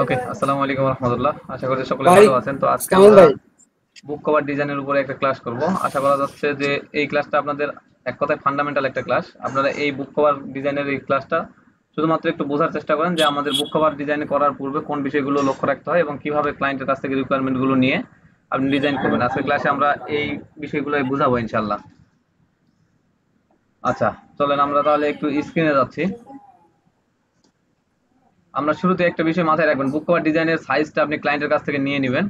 ওকে, আসসালামু আলাইকুম রহমতুল্লাহ। আশা করি সকলে ভাই ভালো আছেন। তো আজকে কেমন আমরা ভাই? বুক কভার ডিজাইনের উপরে একটা ক্লাস করব। আশা করা যাচ্ছে যে এই ক্লাসটা আপনাদের এক কথায় ফান্ডামেন্টাল একটা ক্লাস। আপনারা এই বুক কভার ডিজাইনের এই ক্লাসটা শুধুমাত্র একটু বোঝার চেষ্টা করেন যে আমাদের বুক কভার ডিজাইন করার পূর্বে কোন বিষয়গুলো লক্ষ্য রাখতে হয় এবং কিভাবে ক্লায়েন্টের কাছ থেকে রিকোয়ারমেন্টগুলো নিয়ে আপনি ডিজাইন করবেন। আজকের ক্লাসে আমরা এই বিষয়গুলোই বুঝাবো ইনশাল্লাহ। আচ্ছা, চলেন আমরা তাহলে একটু স্ক্রিনে যাচ্ছি। আমরা শুরুতে একটা বিষয় মাথায় রাখবেন, বুক কভার ডিজাইনের সাইজটা আপনি ক্লায়েন্টের কাছ থেকে নিয়ে নেবেন।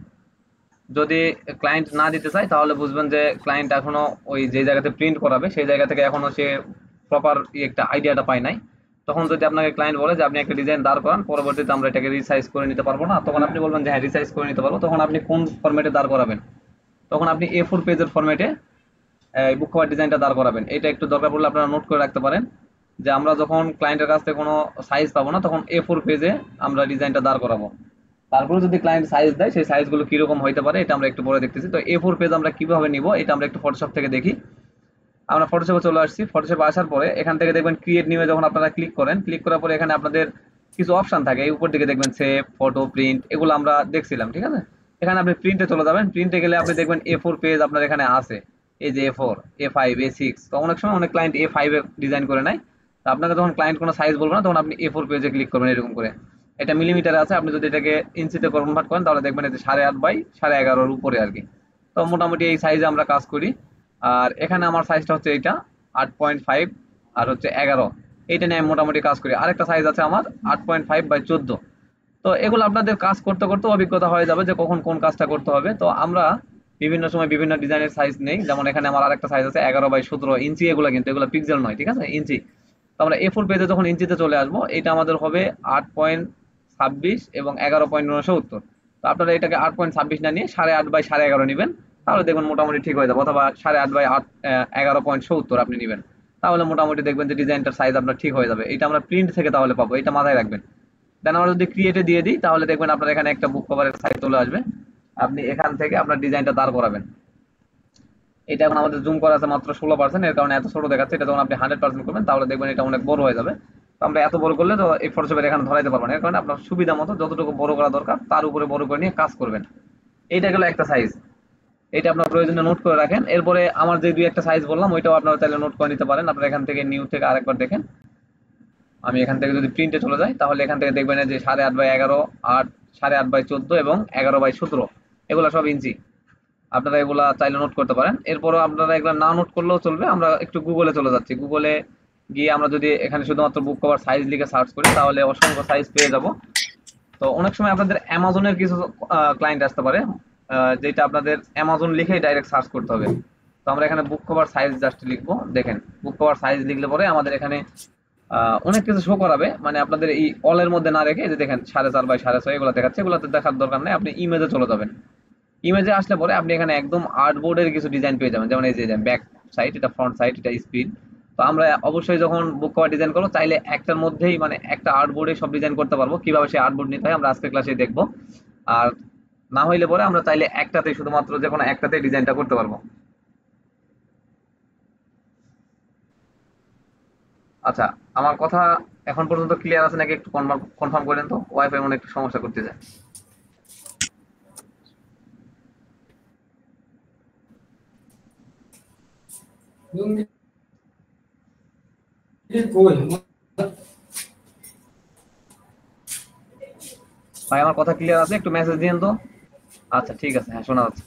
যদি ক্লায়েন্ট না দিতে চায় তাহলে বুঝবেন যে ক্লায়েন্ট এখনো ওই যে জায়গাতে প্রিন্ট করাবে সেই জায়গা থেকে এখনো সে প্রপার একটা আইডিয়াটা পায় নাই। তখন যদি আপনাকে ক্লায়েন্ট বলে যে আপনি একটা ডিজাইন দাঁড় করান, পরবর্তীতে আমরা এটাকে রিসাইজ করে নিতে পারবো না, তখন আপনি বলবেন যে হ্যাঁ রিসাইজ করে নিতে পারবো। তখন আপনি কোন ফরম্যাটে দাঁড় করাবেন? তখন আপনি A4 পেজের ফরম্যাটে বুক কভার ডিজাইনটা দাঁড় করাবেন। এটা একটু দরকার পড়লে আপনারা নোট করে রাখতে পারেন যে আমরা যখন ক্লায়েন্টের কাছ থেকে কোনো সাইজ পাবো না তখন A4 পেজে আমরা ডিজাইনটা দাঁড় করাবো। তারপরে যদি ক্লায়েন্ট সাইজ দেয় সেই সাইজগুলো কিরকম হইতে পারে এটা আমরা একটু পরে দেখতেছি। তো A4 পেজ আমরা কিভাবে নিব এটা আমরা একটু ফটোশপ থেকে দেখি। আমরা ফটোশপে চলে আসছি। ফটোশপে আসার পরে এখান থেকে দেখবেন ক্রিয়েট নিউ এ যখন আপনারা ক্লিক করেন, ক্লিক করার পরে এখানে আপনাদের কিছু অপশন থাকে। এই উপর দিকে দেখবেন সেভ, ফটো, প্রিন্ট, এগুলো আমরা দেখছিলাম, ঠিক আছে? এখানে আপনি প্রিন্টে চলে যাবেন। প্রিন্টে গেলে আপনি দেখবেন A4 পেজ আপনার এখানে আছে। এই যে A4, A5, A6। তো অনেক সময় অনেক ক্লায়েন্ট A5 এ ডিজাইন করে নেয়। তো আপনাকে যখন ক্লায়েন্ট কোনো সাইজ বলবে না তখন আপনি A4 পেজে ক্লিক করবেন এরকম করে। এটা মিলিমিটারে আছে, আপনি যদি এটাকে ইঞ্চিতে কনভার্ট করেন তাহলে দেখবেন এটা 8.5 বাই 11.5-এর উপরে আর কি। তো মোটামুটি এই সাইজে আমরা কাজ করি। আর এখানে আমার সাইজটা হচ্ছে এইটা 8.5 আর হচ্ছে 11। এইটা নিয়ে আমি মোটামুটি কাজ করি। আরেকটা সাইজ আছে আমার 8.5/14। তো এগুলো আপনাদের কাজ করতে করতে অভিজ্ঞতা হয়ে যাবে যে কখন কোন কাজটা করতে হবে। তো আমরা বিভিন্ন সময় বিভিন্ন ডিজাইনের সাইজ নেই। যেমন এখানে আমার আরেকটা সাইজ আছে 11/17 ইঞ্চি। এগুলো কিন্তু এগুলো পিক্সেল নয়, ঠিক আছে, ইঞ্চি। তো আমরা A4 পেজে যখন ইঞ্চিতে চলে আসবো এটা আমাদের হবে 8.26 এবং 11.69। তো আপনারা এটাকে 8.26 না নিয়ে 8.5/11.5 নেবেন। তাহলে দেখবেন মোটামুটি ঠিক হয়ে যাবে। অথবা 8.5/8 11.70 আপনি নেবেন। তাহলে মোটামুটি দেখবেন যে ডিজাইনটার সাইজ আপনার ঠিক হয়ে যাবে। এটা আমরা প্রিন্ট থেকে তাহলে পাবো, এটা মাথায় রাখবেন। দেন আমরা যদি ক্রিয়েটে দিয়ে দিই তাহলে দেখবেন আপনার এখানে একটা বুক কভারের সাইজ চলে আসবে। আপনি এখান থেকে আপনার ডিজাইনটা দাঁড় করাবেন। এটা এখন আমাদের জুম করা আছে মাত্র 16%, এর কারণে এত ছোট দেখাচ্ছে। এটা যখন আপনি 100% করবেন তাহলে দেখবেন এটা অনেক বড় হয়ে যাবে। তো আমরা এত বড় করলে তো এই ফটোশপের এখানে ধরাইতে পারবো না। এর কারণে আপনার সুবিধা মতো যতটুকু বড় করা দরকার তার উপরে বড় করে নিয়ে কাজ করবেন। এইটা গেল একটা সাইজ। এটা আপনার প্রয়োজনে নোট করে রাখেন। এরপরে আমার যে দুই একটা সাইজ বললাম ওইটাও আপনারা চাইলে নোট করে নিতে পারেন। আপনারা এখান থেকে নিউ থেকে আরেকবার দেখেন। আমি এখান থেকে যদি প্রিন্টে চলে যাই তাহলে এখান থেকে দেখবেন যে 8.5/11, 8.5/14 এবং 11/17 এগুলো সব ইঞ্চি। আপনারা এগুলা চাইলে নোট করতে পারেন। এরপরও আপনারা এগুলা না নোট করলেও চলবে। আমরা একটু গুগলে চলে যাচ্ছি। গুগলে গিয়ে আমরা যদি এখানে শুধুমাত্র বুক কভার সাইজ লিখে সার্চ করি তাহলে অসংখ্য সাইজ পেয়ে যাব। তো অনেক সময় আপনাদের অ্যামাজনের কিছু ক্লায়েন্ট আসতে পারে, যেটা আপনাদের অ্যামাজন লিখেই ডাইরেক্ট সার্চ করতে হবে। তো আমরা এখানে বুক কভার সাইজ জাস্ট লিখবো। দেখেন বুক কভার সাইজ লিখলে পরে আমাদের এখানে অনেক কিছু শো করাবে। মানে আপনাদের এই অলের মধ্যে না রেখে যে দেখেন 4.5/6.5 এগুলো দেখাচ্ছে, এগুলোতে দেখার দরকার নেই। আপনি ইমেজে চলে যাবেন। ইমেজে আসলে পরে আপনি এখানে একদম আর্টবোর্ডের কিছু ডিজাইন পেয়ে যাবেন। যেমন এই যে ব্যাক সাইড, এটা ফ্রন্ট সাইড, এটা স্পিড। তো আমরা অবশ্যই যখন বুক কভার ডিজাইন করবো চাইলে একটার মধ্যেই মানে একটা আর্টবোর্ডে সব ডিজাইন করতে পারবো। কিভাবে সেই আর্টবোর্ড নিতে হয় আমরা আজকের ক্লাসে দেখবো। আর না হইলে পরে আমরা চাইলে একটাতে শুধুমাত্র যে কোনো একটাতে ডিজাইনটা করতে পারবো। আচ্ছা, আমার কথা এখন পর্যন্ত ক্লিয়ার আছে নাকি একটু কনফার্ম করেন তো? ওয়াইফাই মনে একটু সমস্যা করতেছে। ভাই আমার কথা ক্লিয়ার আছে? একটু মেসেজ দিয়েন তো। আচ্ছা ঠিক আছে, হ্যাঁ শোনা যাচ্ছে।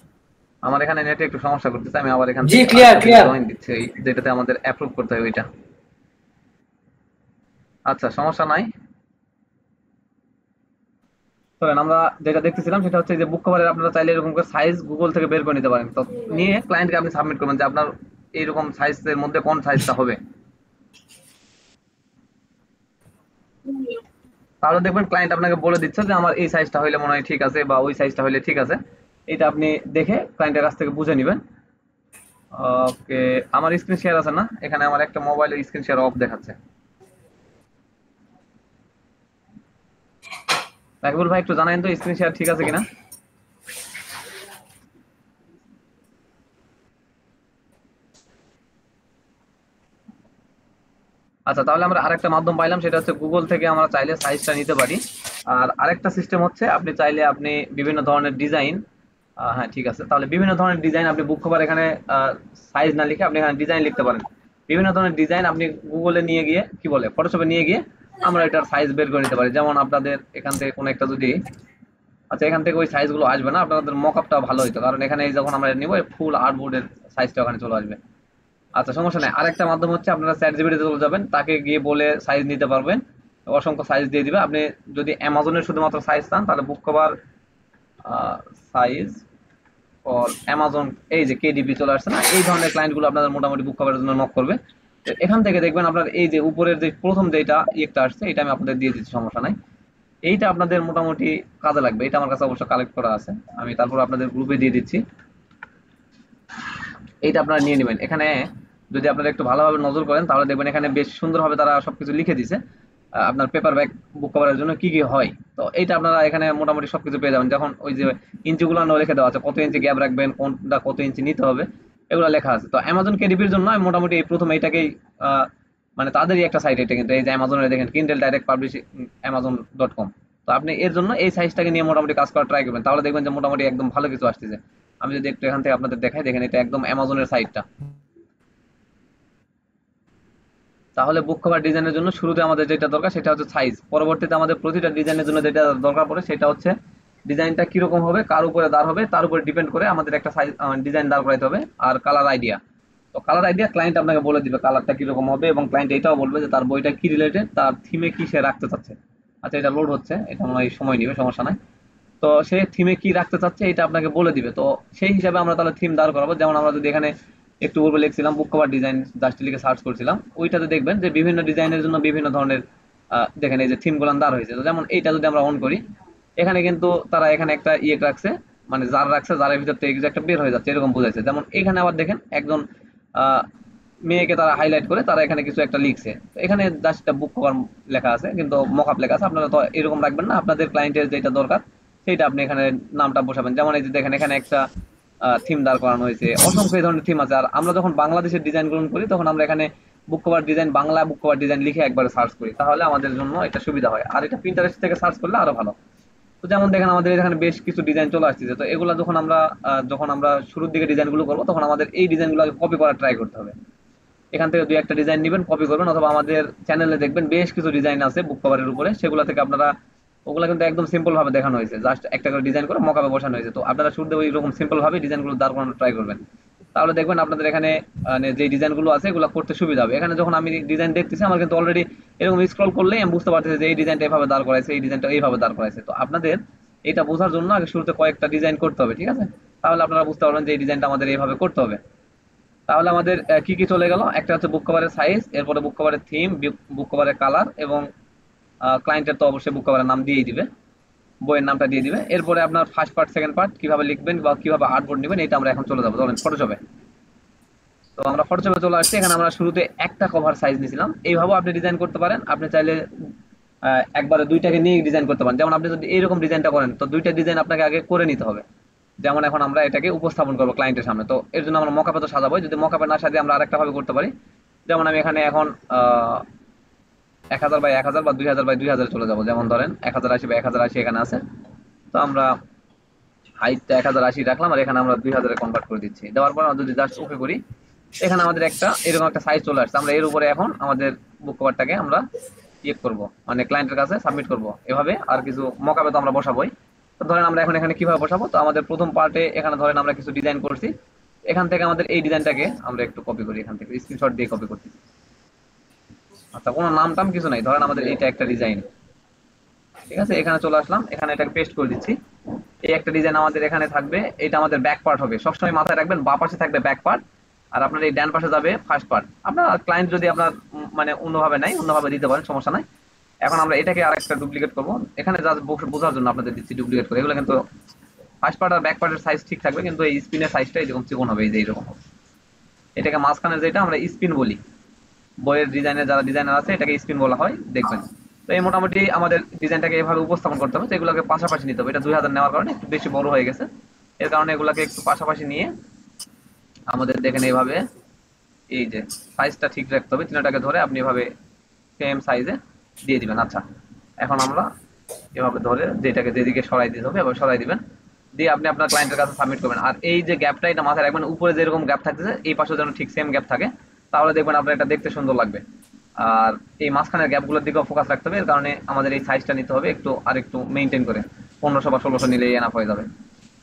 আমার এখানে নেটে একটু সমস্যা করতেছে। আমি আবার এখান জি, থেকে ক্লিয়ার আরেকটা পেজে ক্লিয়ার। জয়েন দিচ্ছি, ওই যেটাতে আমাদের অ্যাপ্রুভ করতে হবে ওইটা। আচ্ছা, সমস্যা নাই। চলেন আমরা যেটা দেখতেছিলাম সেটা হচ্ছে যে বুক কভারের আপনারা চাইলে এরকম করে সাইজ গুগল থেকে বের করে নিতে পারেন। তো নিয়ে ক্লায়েন্টকে আপনি সাবমিট করবেন যে আপনার এইরকম সাইজের মধ্যে কোন সাইজটা হবে। তাহলে দেখবেন ক্লায়েন্ট আপনাকে বলে দিচ্ছে যে আমার এই সাইজটা হইলে মনে হয় ঠিক আছে বা ওই সাইজটা হইলে ঠিক আছে। এটা আপনি দেখে ক্লায়েন্টের কাছ থেকে বুঝে নেবেন। ওকে, আমার স্ক্রিন শেয়ার আছে না? এখানে আমার একটা মোবাইলের স্ক্রিন শেয়ার অফ দেখাচ্ছে। রাকিবুল ভাই একটু জানাইন তো স্ক্রিন শেয়ার ঠিক আছে কিনা। আচ্ছা, তাহলে আমরা আরেকটা মাধ্যম পাইলাম, সেটা হচ্ছে গুগল থেকে আমরা চাইলে সাইজটা নিতে পারি। আর আরেকটা সিস্টেম হচ্ছে আপনি চাইলে আপনি বিভিন্ন ধরনের ডিজাইন, হ্যাঁ ঠিক আছে, তাহলে বিভিন্ন ধরনের ডিজাইন আপনি বুক কভার এখানে সাইজ না লিখে আপনি এখানে ডিজাইন লিখতে পারেন। বিভিন্ন ধরনের ডিজাইন আপনি গুগলে নিয়ে গিয়ে কি বলে ফটোশপে নিয়ে গিয়ে আমরা এটার সাইজ বের করে নিতে পারি। যেমন আপনাদের এখান থেকে কোনো একটা যদি, আচ্ছা এখান থেকে ওই সাইজগুলো আসবে না, আপনাদের মকআপটা ভালো হইতো, কারণ এখানে এই যখন আমরা নিব ফুল আর্টবোর্ডের সাইজটা ওখানে চলে আসবে। আচ্ছা সমস্যা নাই, আরেকটা মাধ্যম হচ্ছে আপনারা চ্যাট জিপিটিতে চলে যাবেন, তাকে গিয়ে বলে সাইজ নিতে পারবেন, অসংখ্য সাইজ দিয়ে দিবে। আপনি যদি অ্যামাজনের শুধুমাত্র সাইজ চান তাহলে বুক কভার সাইজ ফর অ্যামাজন, এই যে কেডিপি চলে আসছে না, এই ধরনের ক্লায়েন্টগুলো আপনাদের মোটামুটি বুক কভারের জন্য নক করবে। তো এখান থেকে দেখবেন আপনার এই যে উপরের যে প্রথম যেটা ইয়েটা আসছে এটা আমি আপনাদের দিয়ে দিচ্ছি, সমস্যা নাই। এইটা আপনাদের মোটামুটি কাজে লাগবে, এটা আমার কাছে অবশ্য কালেক্ট করা আছে, আমি তারপর আপনাদের গ্রুপে দিয়ে দিচ্ছি। এইটা আপনারা নিয়ে নেবেন। এখানে যদি আপনারা একটু ভালোভাবে নজর করেন তাহলে দেখবেন এখানে বেশ সুন্দরভাবে তারা সবকিছু লিখে দিছে, আপনার পেপার ব্যাগ বুক কভারের জন্য কি কি হয়। তো এইটা আপনারা এখানে মোটামুটি সবকিছু পেয়ে যাবেন, যখন ওই যে ইঞ্চিগুলো লিখে দেওয়া আছে, কত ইঞ্চি গ্যাপ রাখবেন, কোনটা কত ইঞ্চি নিতে হবে, এগুলো লেখা আছে। তো অ্যামাজন কেডিপির জন্য আমি মোটামুটি এই প্রথম এইটাকেই মানে তাদেরই একটা সাইট এটা, কিন্তু এই যে অ্যামাজনের দেখেন কিন্ডেল ডাইরেক্ট পাবলিশিং amazon.com, তো আপনি এর জন্য এই সাইজটাকে নিয়ে মোটামুটি কাজ করা ট্রাই করবেন, তাহলে দেখবেন যে মোটামুটি একদম ভালো কিছু আসতেছে। আমি যদি একটু এখান থেকে আপনাদের দেখাই, দেখেন এটা একদম অ্যামাজনের সাইটটা। তাহলে বুক কভার ডিজাইনের জন্য শুরুতে আমাদের যেটা দরকার সেটা হচ্ছে সাইজ, পরবর্তীতে আমাদের প্রতিটা ডিজাইনের জন্য যেটা দরকার পড়ে সেটা হচ্ছে ডিজাইনটা কিরকম হবে, কার উপরে দাঁড় হবে, তার উপরে ডিপেন্ড করে আমাদের একটা সাইজ ডিজাইন দাঁড় করাইতে হবে। আর কালার আইডিয়া, তো কালার আইডিয়া ক্লায়েন্ট আপনাকে বলে দিবে কালারটা কিরকম হবে, এবং ক্লায়েন্ট এটাও বলবে যে তার বইটা কি রিলেটেড, তার থিমে কি সে রাখতে চাচ্ছে। আচ্ছা এটা লোড হচ্ছে, এটা মনে হয় সময় নিবে, সমস্যা নাই। তো সে থিমে কি রাখতে চাচ্ছে এটা আপনাকে বলে দিবে, তো সেই হিসাবে আমরা তাহলে থিম দাঁড় করাবো। যেমন আমরা যদি এখানে একটু পূর্বে লিখছিলাম বুক কভার ডিজাইন, জাস্ট লিখে সার্চ করছিলাম, ওইটাতে দেখবেন যে বিভিন্ন ডিজাইনের জন্য বিভিন্ন ধরনের দেখেন এই যে থিম গুলান দাঁড় হয়েছে। তো যেমন এইটা যদি আমরা অন করি, এখানে কিন্তু তারা এখানে একটা ইয়ে রাখছে, মানে যার রাখছে যারের ভিতর থেকে কিছু একটা বের হয়ে যাচ্ছে এরকম বোঝাইছে। যেমন এখানে আবার দেখেন একজন আহ, মেয়েকে তারা হাইলাইট করে তারা এখানে কিছু একটা লিখছে, তো এখানে জাস্ট বুক কভার লেখা আছে কিন্তু মকআপ লেখা আছে। আপনারা তো এরকম রাখবেন না, আপনাদের ক্লায়েন্টের যেটা দরকার সেইটা আপনি এখানে নামটা বসাবেন। যেমন এই যে দেখেন এখানে একটা থিম দাঁড় করানো হয়েছে, অসংখ্য এই ধরনের থিম আছে। আর আমরা যখন বাংলাদেশের ডিজাইন গ্রহণ করি তখন আমরা এখানে বুক কভার ডিজাইন বাংলা বুক কভার ডিজাইন লিখে একবারে সার্চ করি, তাহলে আমাদের জন্য এটা সুবিধা হয়। আর এটা প্রিন্টারেস্ট থেকে সার্চ করলে আরো ভালো। তো যেমন দেখেন আমাদের এখানে বেশ কিছু ডিজাইন চলে আসছে, তো এগুলো যখন আমরা শুরুর দিকে ডিজাইন গুলো করবো তখন আমাদের এই ডিজাইন গুলো কপি করার ট্রাই করতে হবে। এখান থেকে দুই একটা ডিজাইন নেবেন, কপি করবেন, অথবা আমাদের চ্যানেলে দেখবেন বেশ কিছু ডিজাইন আছে বুক কভারের উপরে, সেগুলো থেকে আপনারা, ওগুলো কিন্তু একদম সিম্পল ভাবে দেখানো হয়েছে, জাস্ট একটা করে ডিজাইন করে মকাপে বসানো হয়েছে। তো আপনারা শুরুতে ওই রকম সিম্পল ভাবে ডিজাইনগুলো দাঁড় করানোর ট্রাই করবেন, তাহলে দেখবেন আপনাদের এখানে মানে যে ডিজাইনগুলো আছে এগুলো করতে সুবিধা হবে। এখানে যখন আমি ডিজাইন দেখতেছি আমার কিন্তু অলরেডি এরকম স্ক্রল করলেই আমি বুঝতে পারতেছি যে এই ডিজাইনটা এইভাবে দাঁড় করাইছে, এই ডিজাইনটা এইভাবে দাঁড় করাইছে। তো আপনাদের এটা বোঝার জন্য আগে শুরুতে কয়েকটা ডিজাইন করতে হবে, ঠিক আছে? তাহলে আপনারা বুঝতে পারবেন যে এই ডিজাইনটা আমাদের এইভাবে করতে হবে। তাহলে আমাদের কি কি চলে গেল, একটা হচ্ছে বুক কভারের সাইজ, এরপরে বুক কভারের থিম, বুক কভারের কালার, এবং ক্লায়েন্টের তো অবশ্যই বুক কভারের নাম দিয়েই দিবে, বইয়ের নামটা দিয়ে দিবে। এরপরে আপনার ফার্স্ট পার্ট সেকেন্ড পার্ট কিভাবে লিখবেন বা কিভাবে আর্টবোর্ড নেবেন এটা আমরা এখন চলে যাবো, ধরেন ফটোশপে। তো আমরা ফটোশপে চলে আসছি, এখানে আমরা শুরুতে একটা কভার সাইজ নিয়েছিলাম, এইভাবে আপনি ডিজাইন করতে পারেন। আপনি চাইলে একবারে দুইটাকে নিয়ে ডিজাইন করতে পারেন। যেমন আপনি যদি এইরকম ডিজাইনটা করেন তো দুইটা ডিজাইন আপনাকে আগে করে নিতে হবে। যেমন এখন আমরা এটাকে উপস্থাপন করবো ক্লায়েন্টের সামনে, তো এর জন্য আমরা মকাপে তো সাজাবো, যদি মকাপে না সাজিয়ে আমরা আরেকটা ভাবে করতে পারি। যেমন আমি এখানে এখন 1000 বাই 1000 বা 2000 বাই 2000 চলে যাবো। যেমন ধরেন 1080 বাই 1080 এখানে আছে, তো আমরা হাইটটা 1080 রাখলাম, আর এখানে আমরা 2000-এ কনভার্ট করে দিচ্ছি। দেওয়ার পর আমরা যদি জাস্ট ওকে করি, এখানে আমাদের একটা এরকম একটা সাইজ চলে আসছে। আমরা এর উপরে এখন আমাদের বুক কভারটাকে আমরা ইয়ে করবো, মানে ক্লায়েন্টের কাছে সাবমিট করবো এভাবে। আর কিছু মকাপে তো আমরা বসাবোই। তো ধরেন আমরা এখন এখানে কিভাবে বসাবো, তো আমাদের প্রথম পার্টে এখানে ধরেন আমরা কিছু ডিজাইন করছি, এখান থেকে আমাদের এই ডিজাইনটাকে আমরা একটু কপি করি, এখান থেকে স্ক্রিনশট দিয়ে কপি করতেছি। আচ্ছা কোনো নাম টাম কিছু নাই, ধরেন আমাদের এইটা একটা ডিজাইন, ঠিক আছে? এখানে চলে আসলাম, এখানে এটাকে পেস্ট করে দিচ্ছি। এই একটা ডিজাইন আমাদের এখানে থাকবে, এটা আমাদের ব্যাক পার্ট হবে। সবসময় মাথায় রাখবেন বাঁ পাশে থাকবে ব্যাক পার্ট, আর আপনার এই ডান পাশে যাবে ফার্স্ট পার্ট। আপনার ক্লায়েন্ট যদি আপনার মানে অন্যভাবে নাই, অন্যভাবে দিতে পারেন, সমস্যা নাই। এখন আমরা এটাকে আরেকটা ডুপ্লিকেট করবো, এখানে জাস্ট বোঝার জন্য আপনাদের দিচ্ছি ডুপ্লিকেট করে। এগুলো কিন্তু ফার্স্ট পার্ট আর ব্যাক পার্টের সাইজ ঠিক থাকবে, কিন্তু এই স্পিনের সাইজটা এরকম চিকন হবে, এই যে এইরকম হবে। এটাকে মাঝখানে যেটা আমরা স্পিন বলি, বইয়ের ডিজাইনের যারা ডিজাইনার আছে এটাকে স্পিন বলা হয়, দেখবেন। তো এই মোটামুটি আমাদের ডিজাইনটাকে এভাবে উপস্থাপন করতে হবে, তো এগুলোকে পাশাপাশি নিতে হবে। এটা 2000 নেওয়ার কারণে একটু বেশি বড় হয়ে গেছে, এর কারণে এগুলাকে একটু পাশাপাশি নিয়ে আমাদের দেখেন এইভাবে এই যে সাইজটা ঠিক রাখতে হবে। তিনটাকে ধরে আপনি এভাবে সেম সাইজে দিয়ে দিবেন। আচ্ছা এখন আমরা এভাবে ধরে যেটাকে যেদিকে সরাই দিতে হবে এভাবে সরাই দিবেন, দিয়ে আপনি আপনার ক্লায়েন্টের কাছে সাবমিট করবেন। আর এই যে গ্যাপটা এটা মাথায় রাখবেন, উপরে যেরকম গ্যাপ থাকতেছে এই পাশে যেন ঠিক সেম গ্যাপ থাকে, তাহলে দেখবেন আপনার এটা দেখতে সুন্দর লাগবে। আর এই মাঝখানের গ্যাপগুলোর দিকেও ফোকাস রাখতে হবে, এর কারণে আমাদের এই সাইজটা নিতে হবে একটু আর একটু মেনটেন করে, 1500 বা 1600 নিলেই এনাফ হয়ে যাবে।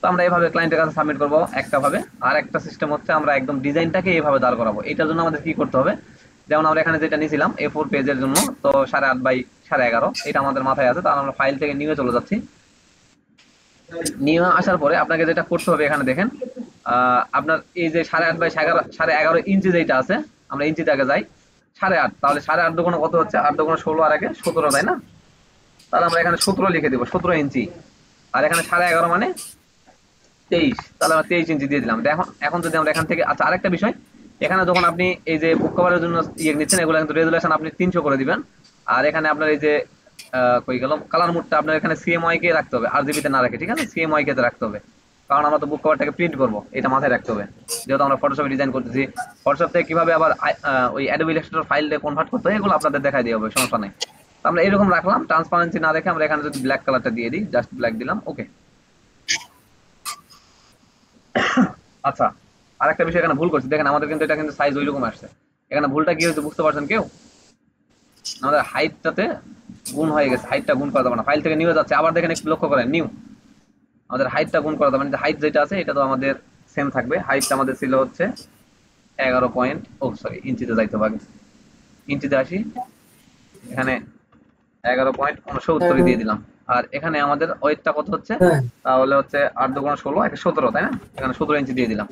তো আমরা এইভাবে ক্লায়েন্টের কাছে সাবমিট করবো একটা ভাবে। আর একটা সিস্টেম হচ্ছে আমরা একদম ডিজাইনটাকে এইভাবে দাঁড় করাবো। এটার জন্য আমাদের কি করতে হবে, যেমন আমরা এখানে যেটা নিয়েছিলাম A4 পেজের জন্য, তো 8.5 বাই 11.5 এটা আমাদের মাথায় আছে, তাহলে আমরা ফাইল থেকে নিয়ে চলে যাচ্ছি। নিয়ে আসার পরে আপনাকে যেটা করতে হবে এখানে দেখেন, আপনার এই যে 8.5 বাই 11.5 ইঞ্চি যেটা আছে, আমরা ইঞ্চিতে আগে যাই 8.5, তাহলে 8.5 দুগুণ কত হচ্ছে, 8 দুগুণ 16 আর আগে 17, তাই না? তাহলে আমরা এখানে 17 লিখে দিব, 17 ইঞ্চি। আর এখানে 11.5 মানে 23, তাহলে আমরা 23 ইঞ্চি দিয়ে দিলাম। এখন এখন যদি আমরা এখান থেকে, আচ্ছা আরেকটা বিষয়, এখানে যখন আপনি এই যে বুক কভারের জন্য ইয়ে নিচ্ছেন, এগুলো কিন্তু রেজুলেশন আপনি 300 করে দিবেন। আর এখানে আপনার এই যে কই গেল কালার মোডটা, আপনার এখানে সিএমওয়াই কে রাখতে হবে, RGB তে না রাখে, ঠিক আছে? সিএমওয়াই কে রাখতে হবে, কারণ আমরা তো বুক কভারটাকে প্রিন্ট করবো, এটা মাথায় রাখতে হবে। যেহেতু আমরা ফটোশপে ডিজাইন করতেছি, ফটোশপ থেকে কিভাবে আবার ওই অ্যাডোবি ইলাস্ট্রেটর ফাইলে কনভার্ট করতে হয় এগুলো আপনাদের দেখাই দিয়ে হবে, সমস্যা নেই। তো আমরা এরকম রাখলাম, ট্রান্সপারেন্সি না রেখে আমরা এখানে যদি ব্ল্যাক কালারটা দিয়ে দিই, জাস্ট ব্ল্যাক দিলাম, ওকে। আচ্ছা, আরেকটা বিষয় এখানে ভুল করছি, দেখেন আমাদের কিন্তু এটা কিন্তু সাইজ ওইরকম আসছে। এখানে ভুলটা কি হয়েছে বুঝতে পারছেন কেউ? আমাদের হাইটটাতে গুণ হয়ে গেছে, হাইটটা গুণ করা যাবে না, ফাইল থেকে নিয়ে যাচ্ছে। আবার দেখেন একটু লক্ষ্য করেন, নিউ আমাদের হাইটটা গুণ করা যাবে না, হাইট যেটা আছে এটা তো আমাদের সেম থাকবে। হাইটটা আমাদের ছিল হচ্ছে 11 পয়েন্ট, ও সরি ইঞ্চিতে যাইতে হবে, ইঞ্চিতে আসি, এখানে 11.69 দিয়ে দিলাম। আর এখানে আমাদের ওয়েটটা কত হচ্ছে, তাহলে হচ্ছে 8 দুগুণ 16 একে 17, তাই না? এখানে 17 ইঞ্চি দিয়ে দিলাম।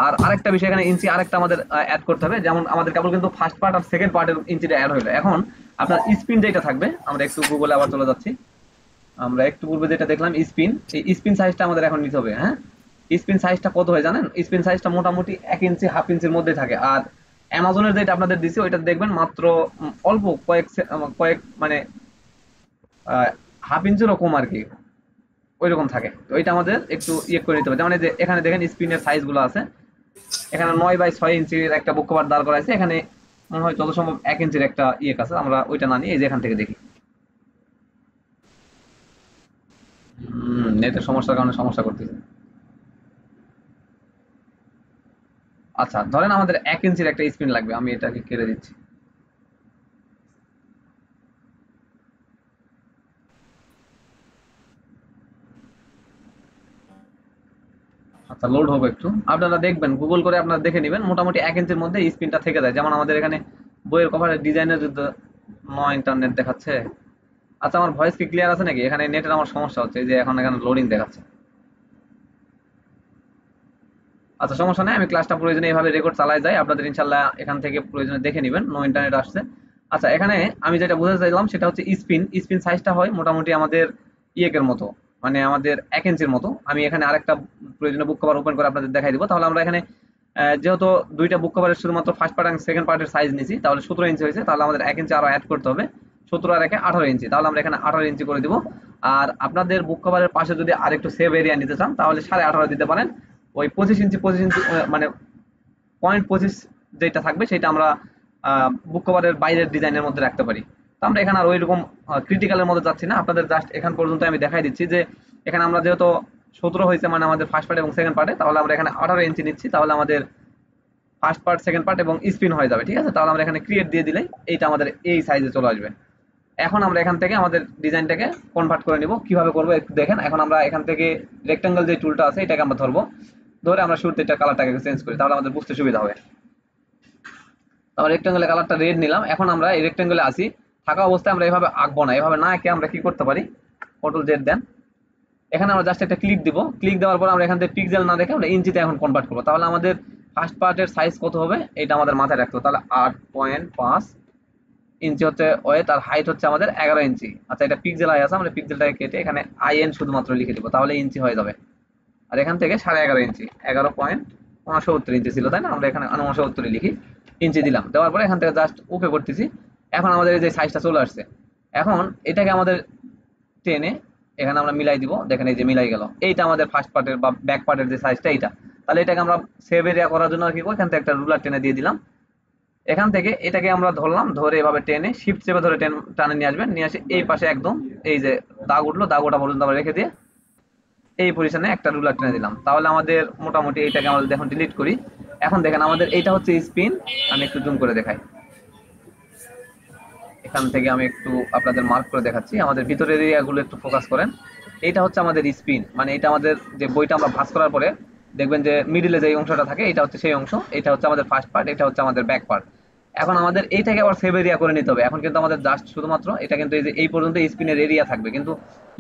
আর আরেকটা বিষয়, এখানে ইঞ্চি আরেকটা আমাদের অ্যাড করতে হবে, যেমন আমাদের কেবল কিন্তু ফার্স্ট পার্ট আর সেকেন্ড পার্টের ইঞ্চিটা অ্যাড হইলো। এখন আপনার স্পিন যেটা থাকবে, আমরা একটু গুগলে আবার চলে যাচ্ছি, আমরা একটু পূর্বে যেটা দেখলাম স্পিন, এই স্পিন সাইজটা আমাদের এখন নিতে হবে। হ্যাঁ, স্পিন সাইজটা কত হয় জানেন? স্পিন সাইজটা মোটামুটি 1 ইঞ্চি হাফ ইঞ্চির মধ্যে থাকে। আর অ্যামাজনের যেটা আপনাদের দিছি ওইটা দেখবেন মাত্র অল্প কয়েক মানে হাফ ইঞ্চিরও কম আর কি, ওইরকম থাকে। তো এটা আমাদের একটু ইয়ে করে নিতে হবে। যেমন এই যে এখানে দেখেন স্পিনের সাইজ গুলো আছে, এখানে 9 বাই 6 ইঞ্চির একটা বুক কভার দাঁড় করা আছে, এখানে মনে হয় যত সম্ভব 1 ইঞ্চির একটা ইয়ে আছে, আমরা ওইটা না নিয়ে এই যে এখান থেকে দেখি। নেটের সমস্যার কারণে সমস্যা করতেছে। আচ্ছা ধরেন আমাদের 1 ইঞ্চির একটা স্পিন লাগবে, আমি এটাকে কেটে দিচ্ছি। আচ্ছা লোড হবে একটু, আপনারা দেখবেন গুগল করে আপনারা দেখে নেবেন, মোটামুটি 1 ইঞ্চির মধ্যে স্পিনটা থেকে যায়। যেমন আমাদের এখানে বইয়ের কভারের ডিজাইনের যদি ইন্টারনেট দেখাচ্ছে। আচ্ছা আমার ভয়েস কি ক্লিয়ার আছে নাকি? এখানে নেটের আমার সমস্যা হচ্ছে, এই যে এখন এখানে লোডিং দেখাচ্ছে। আচ্ছা সমস্যা নেই, আমি ক্লাসটা প্রয়োজনে এইভাবে রেকর্ড চালাই যাই, আপনাদের ইনশাল্লাহ এখান থেকে প্রয়োজনে দেখে নেবেন, নো ইন্টারনেট আসছে। আচ্ছা এখানে আমি যেটা বুঝতে চাইলাম সেটা হচ্ছে স্পিন, স্পিন সাইজটা হয় মোটামুটি আমাদের ইয়েকের মতো, মানে আমাদের 1 ইঞ্চির মতো। আমি এখানে আরেকটা প্রয়োজনে বুক কভার ওপেন করে আপনাদের দেখাই দিব। তাহলে আমরা এখানে যেহেতু দুইটা বুক কভারের শুধুমাত্র ফার্স্ট পার্ট এবং সেকেন্ড পার্টের সাইজ নিয়েছি, তাহলে 17 ইঞ্চি হয়েছে, তাহলে আমাদের 1 ইঞ্চি আরো অ্যাড করতে হবে, 17 আর 1 18 ইঞ্চি, তাহলে আমরা এখানে 18 ইঞ্চি করে দিব। আর আপনাদের বুক কভারের পাশে যদি আরেকটু সেভ এরিয়া নিতে চান তাহলে 18.5 দিতে পারেন। ওই 25 ইঞ্চি 25 ইঞ্চি মানে 0.25 যেটা থাকবে সেটা আমরা বুক কভারের বাইরের ডিজাইনের মধ্যে রাখতে পারি। তো আমরা এখানে আর ওইরকম ক্রিটিক্যালের মধ্যে যাচ্ছি না, আপনাদের জাস্ট এখান পর্যন্ত আমি দেখাই দিচ্ছি যে এখানে আমরা যেহেতু 17 হয়েছে মানে আমাদের ফার্স্ট পার্ট এবং সেকেন্ড পার্টে, তাহলে আমরা এখানে 18 ইঞ্চি নিচ্ছি, তাহলে আমাদের ফার্স্ট পার্ট সেকেন্ড পার্ট এবং স্পিন হয়ে যাবে, ঠিক আছে? তাহলে আমরা এখানে ক্রিয়েট দিয়ে দিলেই এইটা আমাদের এই সাইজে চলে আসবে। এখন আমরা এখান থেকে আমাদের ডিজাইনটাকে কনভার্ট করে নিব, কিভাবে করবো একটু দেখেন। এখন আমরা এখান থেকে রেক্টাঙ্গেল যে টুলটা আছে এটাকে আমরা ধরবো, ধরে আমরা শুরুতে এটা কালারটাকে চেঞ্জ করি, তাহলে আমাদের বুঝতে সুবিধা হবে। আমরা রেক্টাঙ্গেলের কালারটা রেড নিলাম। এখন আমরা এই রেক্টাঙ্গেলে আসি, থাকা অবস্থায় আমরা এভাবে আঁকবো না, এভাবে না এঁকে আমরা কি করতে পারি, কন্ট্রোল জেড দেন, এখানে আমরা জাস্ট একটা ক্লিক দিব। ক্লিক দেওয়ার পর আমরা এখান থেকে পিক্সেল না দেখে আমরা ইঞ্চিতে এখন কনভার্ট করবো। তাহলে আমাদের ফার্স্ট পার্টের সাইজ কত হবে এটা আমাদের মাথায় রাখতে হবে। তাহলে 8.5 ইঞ্চি হচ্ছে ওয়েট, আর হাইট হচ্ছে আমাদের 11 ইঞ্চি। আচ্ছা এটা পিক্সেল আই আছে, আমরা পিক্সেলটাকে কেটে এখানে IN শুধুমাত্র লিখে দিব, তাহলে ইঞ্চি হয়ে যাবে। আর এখান থেকে 11.5 ইঞ্চি, 11.69 ইঞ্চি ছিল তাই না, আমরা এখানে 69 লিখি, ইঞ্চি দিলাম। দেওয়ার পরে এখান থেকে জাস্ট ওকে করতেছি। এখন আমাদের এই যে সাইজটা চলে আসছে, এখন এটাকে আমাদের টেনে এখানে আমরা মিলাই দিব, দেখেন এই যে মিলাই গেল। এইটা আমাদের ফার্স্ট পার্টের বা ব্যাক পার্টের যে সাইজটা এইটা। তাহলে এটাকে আমরা সেভ এরিয়া করার জন্য কি করব, এখান থেকে একটা রুলার টেনে দিয়ে দিলাম, এখান থেকে এটাকে আমরা ধরলাম, ধরে এভাবে টেনে শিফট চেপে ধরে টানে নিয়ে আসবেন, নিয়ে আসে এই পাশে একদম এই যে দাগ উঠলো, দাগ ওটা পর্যন্ত আমরা রেখে দিয়ে এই পজিশনে একটা রুলার টেনে দিলাম। তাহলে আমাদের মোটামুটি এইটাকে আমরা এখন ডিলিট করি। এখন দেখেন আমাদের এইটা হচ্ছে স্পিন। আমি একটু জুম করে দেখাই, এখান থেকে আমি একটু আপনাদের মার্ক করে দেখাচ্ছি, আমাদের ভিতরের এরিয়াগুলো একটু ফোকাস করেন। এইটা হচ্ছে আমাদের স্পিন, মানে এটা আমাদের যে বইটা আমরা ভাঁজ করার পরে দেখবেন যে মিডিলে যে অংশটা থাকে এটা হচ্ছে সেই অংশ, এটা হচ্ছে আমাদের ফার্স্ট পার্ট, এটা হচ্ছে আমাদের ব্যাক পার্ট। এখন আমাদের এইটাকে আবার সেভ এরিয়া করে নিতে হবে। এখন কিন্তু আমাদের জাস্ট শুধুমাত্র এটা কিন্তু এই যে এই পর্যন্ত স্পিনের এরিয়া থাকবে, কিন্তু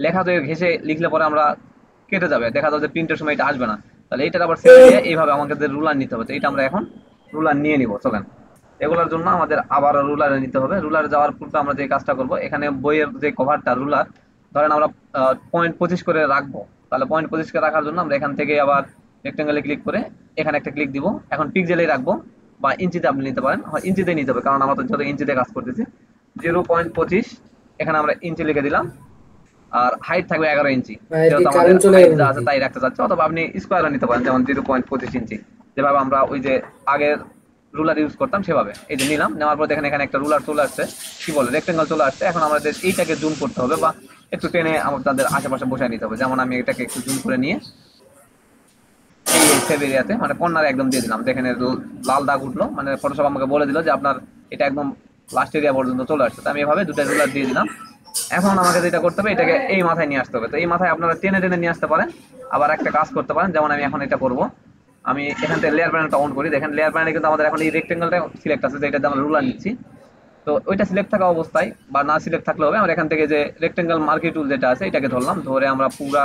লেখা তো ঘেসে লিখলে পরে আমরা কেটে যাবে, দেখা যাবে যে প্রিন্টের সময় এটা আসবে না। তাহলে এইটার আবার সেভ এরিয়া এইভাবে আমাদের রুলার নিতে হবে। তো এটা আমরা এখন রুলার নিয়ে নিব, চলেন। এগুলোর জন্য আমাদের আবার রুলারে নিতে হবে। রুলারে যাওয়ার পূর্বে আমরা যে কাজটা করব, এখানে বইয়ের যে কভারটা রুলার ধরেন আমরা 0.25 করে রাখবো, তাহলে 0.25 করে রাখার জন্য আমরা এখান থেকে আবার রেক্টেঙ্গেলে ক্লিক করে এখানে একটা ক্লিক দিব। এখন পিক্সেলেই রাখবো বা ইঞ্চিতে আপনি নিতে পারেন, হয় ইঞ্চিতে নিতে হবে কারণ আমরা তো যত ইঞ্চিতে কাজ করতেছি। 0.25 এখানে আমরা ইঞ্চি লিখে দিলাম, আর হাইট থাকবে 11 ইঞ্চি, ভাই কি যেহেতু আমাদের কারেন্ট চলে হাইট গেল যা আছে নাকি? তাই রাখতে চাচ্ছে। অথবা আপনি স্কোয়ারও নিতে পারেন, যেমন 0.25 ইঞ্চি, যেভাবে আমরা ওই যে আগের রুলার ইউজ করতাম সেভাবে। এই যে নিলাম, নেওয়ার পর দেখেন এখানে একটা রুলার চলে আসছে, কি বলে রেক্টেঙ্গেল চলে আসছে। এখন আমাদের এইটাকে জুম করতে হবে বা একটু টেনে আমাদের আশেপাশে বসায় নিতে হবে। যেমন আমি এটাকে একটু জুম করে নিয়ে এই সেভ এরিয়াতে মানে কর্নারে একদম দিয়ে দিলাম, দেখেন এর লাল দাগ উঠলো, মানে ফটোশপ আমাকে বলে দিল যে আপনার এটা একদম লাস্ট এরিয়া পর্যন্ত চলে আসছে। তো আমি এভাবে দুটো রুলার দিয়ে দিলাম। এখন আমাকে যেটা করতে হবে, এটাকে এই মাথায় নিয়ে আসতে হবে। তো এই মাথায় আপনারা টেনে টেনে নিয়ে আসতে পারেন, আবার একটা কাজ করতে পারেন, যেমন আমি এখন এটা করব। আমি এখান থেকে লেয়ার প্যানেলটা অন করি, দেখেন লেয়ার প্যানেলে কিন্তু আমাদের এখন এই রেক্টেঙ্গেলটা সিলেক্ট আছে, যেটাতে আমরা রুলার নিচ্ছি। তো ওইটা সিলেক্ট থাকা অবস্থায় বা না সিলেক্ট থাকলে হবে, আমরা এখান থেকে যে রেক্টেঙ্গেল মার্কি টুল যেটা আছে এটাকে ধরলাম, ধরে আমরা পুরা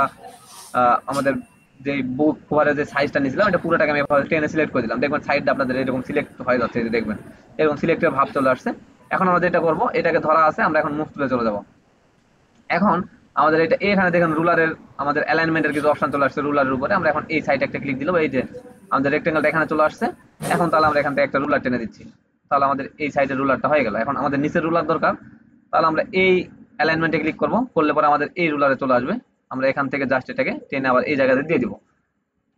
আমাদের যে বুক কভারের যে সাইজটা নিয়েছিলাম এটা পুরোটাকে আমি টেনে সিলেক্ট করে দিলাম। দেখবেন সাইডটা আপনাদের এরকম সিলেক্ট হয়ে যাচ্ছে, এই যে দেখবেন এরকম সিলেক্টের ভাব চলে আসছে। এখন আমরা যেটা করবো, এটাকে ধরা আছে, আমরা এখন মুভ তুলে চলে যাবো। এখন আমাদের এটা এখানে দেখেন রুলারের আমাদের অ্যালাইনমেন্টের কিছু অপশন চলে আসছে রুলারের উপরে। আমরা এখন এই সাইডে একটা ক্লিক দিলাম, এই যে আমাদের রেক্টেঙ্গেলটা এখানে চলে আসছে। এখন তাহলে আমরা এখান থেকে একটা রুলার টেনে দিচ্ছি, তাহলে আমাদের এই সাইডের রুলারটা হয়ে গেল। এখন আমাদের নিচের রুলার দরকার, তাহলে আমরা এই অ্যালাইনমেন্টে ক্লিক করব, করলে পরে আমাদের এই রুলারে চলে আসবে। আমরা এখান থেকে জাস্ট এটাকে টেনে আবার এই জায়গাতে দিয়ে দিব।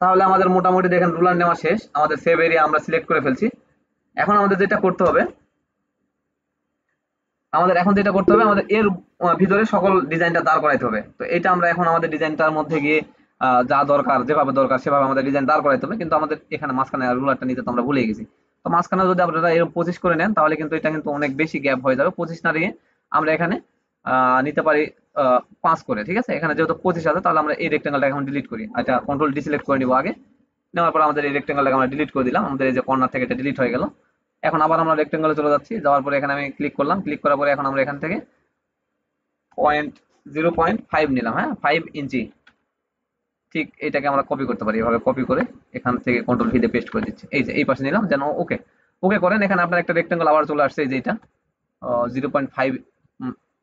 তাহলে আমাদের মোটামুটি দেখেন রুলার নেওয়া শেষ, আমাদের সেভ এরিয়া আমরা সিলেক্ট করে ফেলছি। এখন আমাদের যেটা করতে হবে, আমাদের এর ভিতরে সকল ডিজাইনটা দাঁড় করাইতে হবে। তো এটা আমরা এখন আমাদের ডিজাইনটার মধ্যে গিয়ে যা দরকার যেভাবে দরকার সেভাবে আমাদের ডিজাইন দাঁড় করাইতে হবে। কিন্তু আমাদের এখানে মাঝখানে রুলারটা নিতে তো আমরা ভুলে গেছি। তো মাঝখানে যদি আপনারা এরকম 25 করে নেন, তাহলে কিন্তু এটা কিন্তু অনেক বেশি গ্যাপ হয়ে যাবে। 25 না নিয়ে আমরা এখানে নিতে পারি 5 করে, ঠিক আছে। এখানে যেহেতু 25 আছে, তাহলে আমরা এই রেক্টেঙ্গেলটা এখন ডিলিট করি। আচ্ছা, কন্ট্রোল ডি সিলেক্ট করে নিব আগে, নেওয়ার পর আমাদের এই রেক্টেঙ্গেলটাকে আমরা ডিলিট করে দিলাম। আমাদের এই যে কর্নার থেকে এটা ডিলিট হয়ে গেল। এখন আবার আমরা রেক্টেঙ্গেলে চলে যাচ্ছি, যাওয়ার পরে এখানে আমি ক্লিক করলাম, ক্লিক করার পরে এখন আমরা এখান থেকে 0.5 নিলাম, হ্যাঁ 5 ইঞ্চি। ঠিক এটাকে আমরা কপি করতে পারি, এভাবে কপি করে এখান থেকে কন্ট্রোল ভি দিয়ে পেস্ট করে দিচ্ছি। এই যে এই পাশে নিলাম, যেন ওকে ওকে করেন। এখানে আপনার একটা রেক্টেঙ্গেল আবার চলে আসছে, এই যে এটা 0.5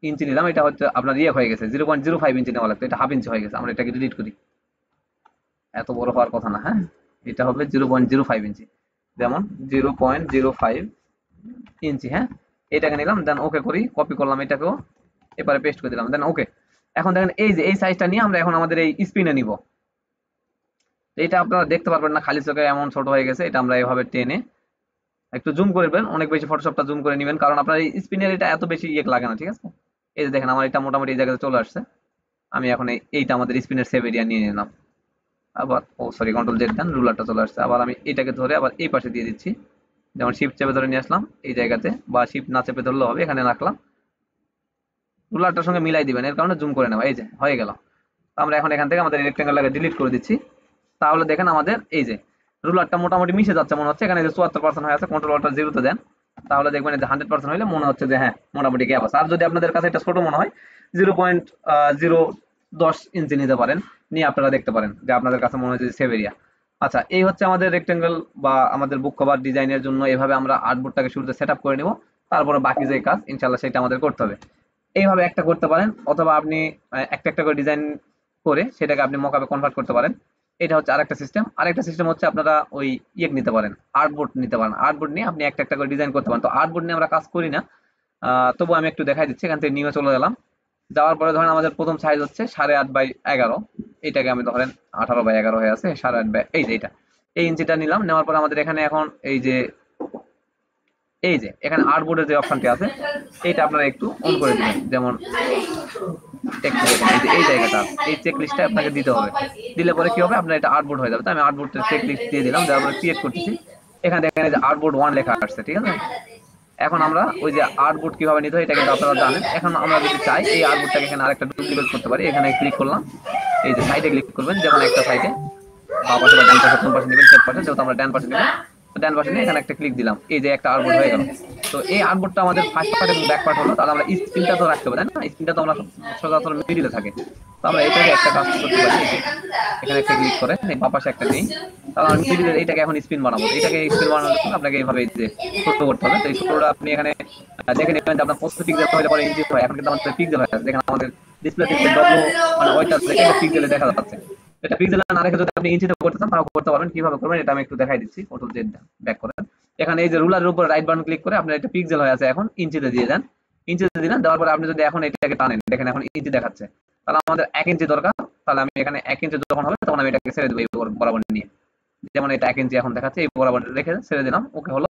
ইঞ্চি নিলাম। এটা হচ্ছে আপনার ইয়ে হয়ে গেছে, 0.05 ইঞ্চি নেওয়া লাগতো, এটা হাফ ইঞ্চি হয়ে গেছে। আমরা এটাকে ডিলিট করি, এত বড় হওয়ার কথা না। হ্যাঁ, এটা হবে 0.05 ইঞ্চি, যেমন 0.05 ইঞ্চি। হ্যাঁ, এটাকে নিলাম, দেন ওকে করি, কপি করলাম এটাকেও, এবারে পেস্ট করে দিলাম, দেন ওকে। এখন দেখেন এই যে এই সাইজটা নিয়ে আমরা এখন আমাদের এই স্পিনে নিব। এটা আপনারা দেখতে পারবেন না, খালি চোখে এমন ছোট হয়ে গেছে। এটা আমরা এভাবে টেনে একটু জুম করবেন, অনেক বেশি ফটোশপটা জুম করে নেবেন, কারণ আপনার এই স্পিনের এটা এত বেশি ইয়ে লাগে না, ঠিক আছে। এই যে দেখেন আমার এটা মোটামুটি এই জায়গাতে চলে আসছে। আমি এখন এইটা আমাদের স্পিনের সেভ এরিয়া নিয়ে নিলাম। আবার ও সরি, কন্ট্রোল জেড দেন, রুলারটা চলে আসছে। আবার আমি এটাকে ধরে আবার এই পাশে দিয়ে দিচ্ছি, যেমন শিফট চেপে ধরে নিয়ে আসলাম এই জায়গাতে, বা শিফট না চেপে ধরলেও হবে, এখানে রাখলাম। রুলারটার সঙ্গে মিলাই দিবেন, এর কারণে জুম করে নেওয়া। এই যে হয়ে গেল। আমরা এখন এখান থেকে আমাদের রেক্টেঙ্গেলটাকে ডিলিট করে দিচ্ছি। তাহলে দেখেন আমাদের এই যে রুলারটা মোটামুটি মিশে যাচ্ছে মনে হচ্ছে। এখানে যে 74% হয়ে আছে, কন্ট্রোল অল্টার জিরোতে দেন, তাহলে দেখবেন যে 100% হইলে মনে হচ্ছে যে হ্যাঁ মোটামুটি গ্যাপ আছে। আর যদি আপনাদের কাছে এটা ছোট মনে হয়, 0.010 ইঞ্চি নিতে পারেন, নিয়ে আপনারা দেখতে পারেন যে আপনাদের কাছে মনে হচ্ছে সেভ এরিয়া। আচ্ছা, এই হচ্ছে আমাদের রেক্টেঙ্গেল বা আমাদের বুক কভার ডিজাইনের জন্য এভাবে আমরা আর্টবোর্ডটাকে শুরুতে সেট আপ করে নিব। তারপরে বাকি যে কাজ ইনশাল্লাহ সেটা আমাদের করতে হবে। এইভাবে একটা করতে পারেন, অথবা আপনি একটা একটা করে ডিজাইন করে সেটাকে আপনি মকআপে কনভার্ট করতে পারেন। এটা হচ্ছে আরেকটা সিস্টেম। আরেকটা সিস্টেম হচ্ছে আপনারা ওই ইয়ে নিতে পারেন, আর্টবোর্ড নিতে পারেন। আর্টবোর্ড নিয়ে আপনি একটা একটা করে ডিজাইন করতে পারেন। তো আর্টবোর্ড নিয়ে আমরা কাজ করি না, তবু আমি একটু দেখাই দিচ্ছি। এখান থেকে নিয়ে চলে গেলাম, যাওয়ার পরে ধরেন আমাদের প্রথম সাইজ হচ্ছে 8.5/11। এটাকে আমি ধরেন 18/11 হয়ে আছে, 8.5 এই যে এটা এই ইঞ্চিটা নিলাম। নেওয়ার পর আমাদের এখানে এখন এই যে এই যে এখানে আর্টবোর্ডের যে অপশনটি আছে এইটা আপনারা একটু অন করে দিবেন। যেমন একটু দেখেন এই যে এই জায়গাটা এই চেক লিস্টটা আপনাকে দিতে হবে। দিলে পরে কি হবে, আপনার এটা আর্টবোর্ড হয়ে যাবে। তো আমি আর্টবোর্ডের চেক লিস্ট দিয়ে দিলাম, দেওয়ার পরে ক্রিয়েট করতেছি। এখানে দেখেন এই যে আর্টবোর্ড 1 লেখা আসছে, ঠিক আছে। এখন আমরা ওই যে আর্টবোর্ড কিভাবে নিতে হয় এটা কিন্তু আপনারা জানেন। এখন আমরা যদি চাই এই আর্টবোর্ডটাকে এখানে আরেকটা ডুপ্লিকেট করতে পারি। এখানে ক্লিক করলাম, এই যে সাইডে ক্লিক করবেন, যেমন একটা সাইডে বা পাশে বা ডান পাশে কোন পাশে নেবেন সেম পাশে, যেহেতু আমরা ডান পাশে নেব, তো ডান পাশে নিয়ে এখানে একটা ক্লিক দিলাম, এই যে একটা আর্টবোর্ড হয়ে গেল। তো এই আর্টবোর্ডটা আমাদের ফার্স্ট পার্ট এবং ব্যাক পার্ট হলো। তাহলে আমরা স্ক্রিনটা তো রাখতে হবে, তাই না? স্ক্রিনটা তো আমরা সচরাচর মিডিলে থাকে। তো আমরা এটাকে একটা কাজ করতে পারি, এই যে এখানে একটা ক্লিক করে এই বাঁ পাশে একটা নেই, তাহলে আমরা মিডিলে এইটাকে এখন স্পিন বানাবো। এইটাকে স্পিন বানানোর জন্য আপনাকে এইভাবে এই যে ছোট করতে হবে। তো এই ছোটটা আপনি এখানে দেখে নেবেন যে আপনার 25 পিক্সেল হলে পরে ইঞ্চি হয়। এখন কিন্তু আমাদের পিক্সেল হয়ে আছে, যেখানে আমাদের ডিসপ্লে থেকে ডব্লু মানে ওইটা থেকে এটা পিক্সেলে দেখা যাচ্ছে। এটা পিক্সেলে না রেখে যদি আপনি ইঞ্চিতে করতে চান তাও করতে পারবেন। কিভাবে করবেন এটা আমি একটু দেখাই দিচ্ছি। কন্ট্রোল জেড ব্যাক করেন, এখানে এই যে রুলারের উপর রাইট বাটন ক্লিক করে আপনার এটা পিক্সেল হয়ে আছে, এখন ইঞ্চিতে দিয়ে দেন। ইঞ্চিতে দিলেন, দেওয়ার পরে আপনি যদি এখন এটাকে টানেন, দেখেন এখন ইঞ্চি দেখাচ্ছে। তাহলে আমাদের 1 ইঞ্চি দরকার, তাহলে আমি এখানে 1 ইঞ্চি যখন হবে তখন আমি এটাকে ছেড়ে দেবো এই বরাবর নিয়ে। যেমন এটা 1 ইঞ্চি এখন দেখাচ্ছে, এই বরাবর রেখে ছেড়ে দিলাম, ওকে হলো।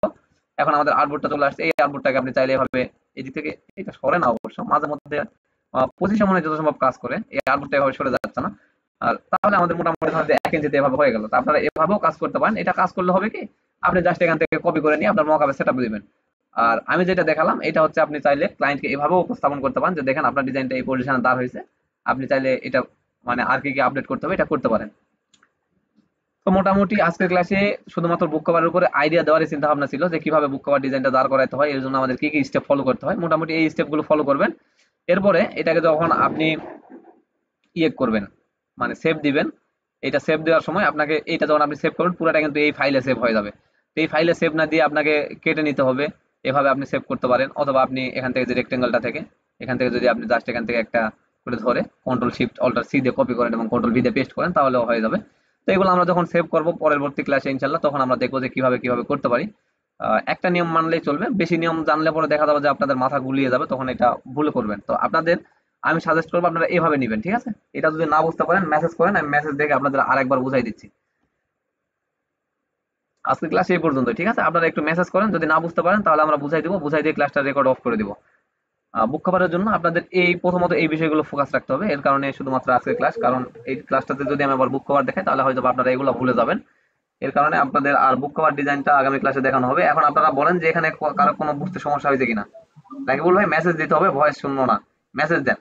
এখন আমাদের আর্টবোর্ডটা চলে আসছে। এই আর্টবোর্ডটাকে আপনি চাইলে এভাবে এদিক থেকে, এটা সরে না অবশ্য, মাঝে মধ্যে পজিশন মনে যত সম্ভব কাজ করে, এই আর্টবোর্ডটা এভাবে সরে যাচ্ছে না। আর তাহলে আমাদের মোটামুটি ধরেন যে 1 ইঞ্চিতে এভাবে হয়ে গেল। তো আপনারা এভাবেও কাজ করতে পারেন। এটা কাজ করলে হবে কি, আপনি জাস্ট এখান থেকে কপি করে নিয়ে আপনার মকআপে সেটআপ দিবেন। আর আমি যেটা দেখালাম এটা হচ্ছে আপনি চাইলে ক্লায়েন্টকে এভাবেও উপস্থাপন করতে পারেন যে দেখেন আপনার ডিজাইনটা এই পজিশনে দাঁড় হয়েছে, আপনি চাইলে এটা মানে আর কি কি আপডেট করতে হবে এটা করতে পারেন। তো মোটামুটি আজকের ক্লাসে শুধুমাত্র বুক কভারের উপরে আইডিয়া দেওয়ারই চিন্তা ভাবনা ছিল যে কিভাবে বুক কভার ডিজাইনটা দাঁড় করাতে হয়, এর জন্য আমাদের কি কি স্টেপ ফলো করতে হয়। মোটামুটি এই স্টেপগুলো ফলো করবেন। এরপরে এটাকে যখন আপনি ইয়ে করবেন মানে সেভ দিবেন, এটা সেভ দেওয়ার সময় আপনাকে এইটা যখন আপনি সেভ করবেন পুরোটা কিন্তু এই ফাইলে সেভ হয়ে যাবে। তো এই ফাইলে সেভ না দিয়ে আপনাকে কেটে নিতে হবে। এভাবে আপনি সেভ করতে পারেন, অথবা আপনি এখান থেকে যে রেক্টেঙ্গলটা থেকে এখান থেকে যদি আপনি জাস্ট এখান থেকে একটা করে ধরে কন্ট্রোল শিফট অল্টার সি দিয়ে কপি করেন এবং কন্ট্রোল ভি দিয়ে পেস্ট করেন তাহলেও হয়ে যাবে। তো এগুলো আমরা যখন সেভ করব পরবর্তী ক্লাসে ইনশাল্লাহ, তখন আমরা দেখবো যে কিভাবে কিভাবে করতে পারি। একটা নিয়ম মানলেই চলবে, বেশি নিয়ম জানলে পরে দেখা যাবে যে আপনাদের মাথা গুলিয়ে যাবে, তখন এটা ভুল করবেন। তো আপনাদের আমি সাজেস্ট করবো আপনারা এভাবে নিবেন, ঠিক আছে। এটা যদি না বুঝতে পারেন মেসেজ করেন, আমি মেসেজ দেখে আপনাদের আরেকবার বুঝাই দিচ্ছি। আজকে ক্লাস এই পর্যন্ত, ঠিক আছে। আপনারা একটু মেসেজ করেন, যদি না বুঝতে পারেন তাহলে আমরা বুঝাই দিব, বুঝাই দিয়ে ক্লাসটা রেকর্ড অফ করে দিব। বুক কভারের জন্য আপনাদের এই প্রথমত এই বিষয়গুলো ফোকাস রাখতে হবে। এর কারণে শুধুমাত্র আজকের ক্লাস, কারণ এই ক্লাসটাতে যদি আমি আবার বুক কভার দেখাই তাহলে হয়তো আপনারা এগুলো ভুলে যাবেন। এর কারণে আপনাদের আর বুক কভার ডিজাইনটা আগামী ক্লাসে দেখানো হবে। এখন আপনারা বলেন যে এখানে কারো কোনো বুঝতে সমস্যা হয়েছে কিনা। রাকিবুল ভাই মেসেজ দিতে হবে, ভয়েস শুনবো না, মেসেজ দেন।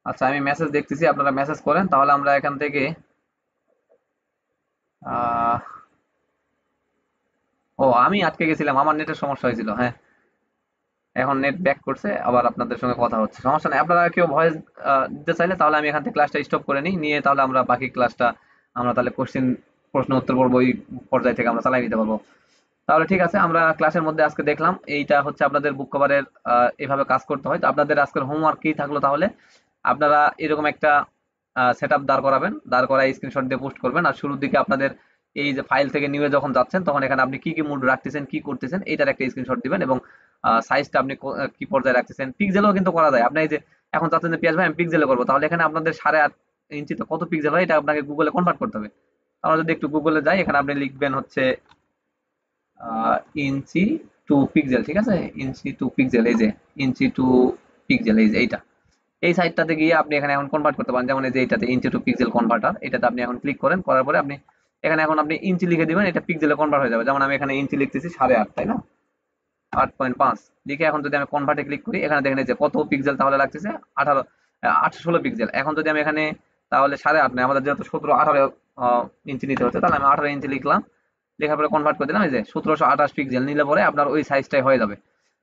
আচ্ছা আমি মেসেজ দেখতেছি, আপনারা মেসেজ করেন তাহলে আমরা এখান থেকে আহ ও আমি আটকে গেছিলাম, আমার নেটের সমস্যা হয়েছিল, হ্যাঁ। এখন নেট ব্যাক করছে, আবার আপনাদের সঙ্গে কথা হচ্ছে, সমস্যা নেই। আপনারা কেউ ভয়েস দিতে চাইলে তাহলে আমি এখান থেকে ক্লাসটা স্টপ করে নিই, নিয়ে তাহলে আমরা বাকি ক্লাসটা আমরা তাহলে প্রশ্ন উত্তর পর্ব ওই পর্যায় থেকে আমরা চালাই নিতে পারবো। তাহলে ঠিক আছে, আমরা ক্লাসের মধ্যে আজকে দেখলাম এইটা হচ্ছে আপনাদের বুক কভারের এভাবে কাজ করতে হয়। তো আপনাদের আজকের হোমওয়ার্ক কি থাকলো তাহলে, আপনারা এরকম একটা সেটআপ দাঁড় করাবেন, দাঁড় করায় স্ক্রিনশট দিয়ে পোস্ট করবেন। আর শুরুর দিকে আপনাদের এই যে ফাইল থেকে নিয়ে যখন যাচ্ছেন তখন এখানে আপনি কি কি মুড রাখতেছেন কি করতেছেন এইটার একটা স্ক্রিনশট দিবেন, এবং সাইজটা আপনি কি পর্যায়ে রাখতেছেন। পিক্সেলও কিন্তু করা যায়। আপনি এই যে এখন চাচ্ছেন যে পিয়াস ভাই আমি পিক্সেলে করবো, তাহলে এখানে আপনাদের 8.5 ইঞ্চিতে কত পিক্সেল হয় এটা আপনাকে গুগলে কনভার্ট করতে হবে। আমরা যদি একটু গুগলে যাই, এখানে আপনি লিখবেন হচ্ছে ইঞ্চি টু পিক্সেল, ঠিক আছে। ইঞ্চি টু পিক্সেল, এই যে ইঞ্চি টু পিক্সেল, এই যে এইটা, এই সাইটটাতে গিয়ে আপনি এখানে এখন কনভার্ট করতে পারেন। যেমন এই যে এইটাতে ইঞ্চি টু পিক্সেল কনভার্টার, এটাতে আপনি এখন ক্লিক করেন, করার পরে আপনি এখানে এখন আপনি ইঞ্চি লিখে দিবেন, এটা পিক্সেলে কনভার্ট হয়ে যাবে। যেমন আমি এখানে ইঞ্চি লিখতেছি 8.5, তাই না, 8.5 লিখে এখন যদি আমি কনভার্টে ক্লিক করি, এখানে দেখেন যে কত পিক্সেল তাহলে লাগতেছে, 816 পিক্সেল। এখন যদি আমি এখানে তাহলে 8.5 নেই, আমাদের যেহেতু 17-18 ইঞ্চি নিতে হচ্ছে, তাহলে আমি 18 ইঞ্চি লিখলাম, লেখার পরে কনভার্ট করে দিলাম, এই যে 1728 পিক্সেল নিলে পরে আপনার ওই সাইজটাই হয়ে যাবে।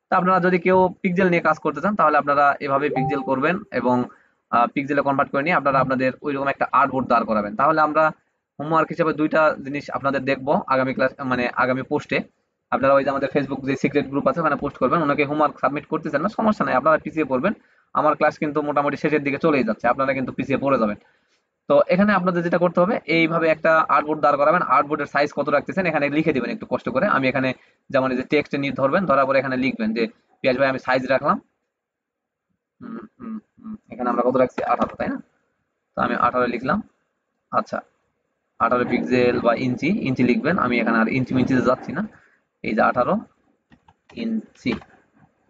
তো আপনারা যদি কেউ পিক্সেল নিয়ে কাজ করতে চান তাহলে আপনারা এভাবে পিক্সেল করবেন এবং পিক্সেলে কনভার্ট করে নিয়ে আপনারা আপনাদের ওইরকম একটা আর্টবোর্ড দাঁড় করাবেন। তাহলে আমরা হোমওয়ার্ক হিসেবে দুইটা জিনিস আপনাদের দেখবো আগামী ক্লাস মানে আগামী পোস্টে। আপনারা ওই যে আমাদের ফেসবুক যে সিক্রেট গ্রুপ আছে ওখানে পোস্ট করবেন। ওনাকে হোমওয়ার্ক সাবমিট করতেছেন না, সমস্যা নাই, আপনারা পিছিয়ে পড়বেন। আমার ক্লাস কিন্তু মোটামুটি শেষের দিকে চলেই যাচ্ছে, আপনারা কিন্তু পিছিয়ে পড়ে যাবেন। তো এখানে আপনাদের যেটা করতে হবে, এইভাবে একটা আর্টবোর্ড দাঁড় করাবেন। আর্টবোর্ডের সাইজ কত রাখতেছেন এখানে লিখে দিবেন একটু কষ্ট করে। আমি এখানে যেমন এই যে টেক্সট নিয়ে ধরবেন, ধরার পরে এখানে লিখবেন যে পিয়াজ ভাই আমি সাইজ রাখলাম, এখানে আমরা কত রাখছি 18, তাই না। তো আমি 18 লিখলাম, আচ্ছা, 18 পিক্সেল বা ইঞ্চি, ইঞ্চি লিখবেন, আমি এখানে আর ইঞ্চি মিঞ্চিতে যাচ্ছি না। এই যে 18 ইঞ্চি,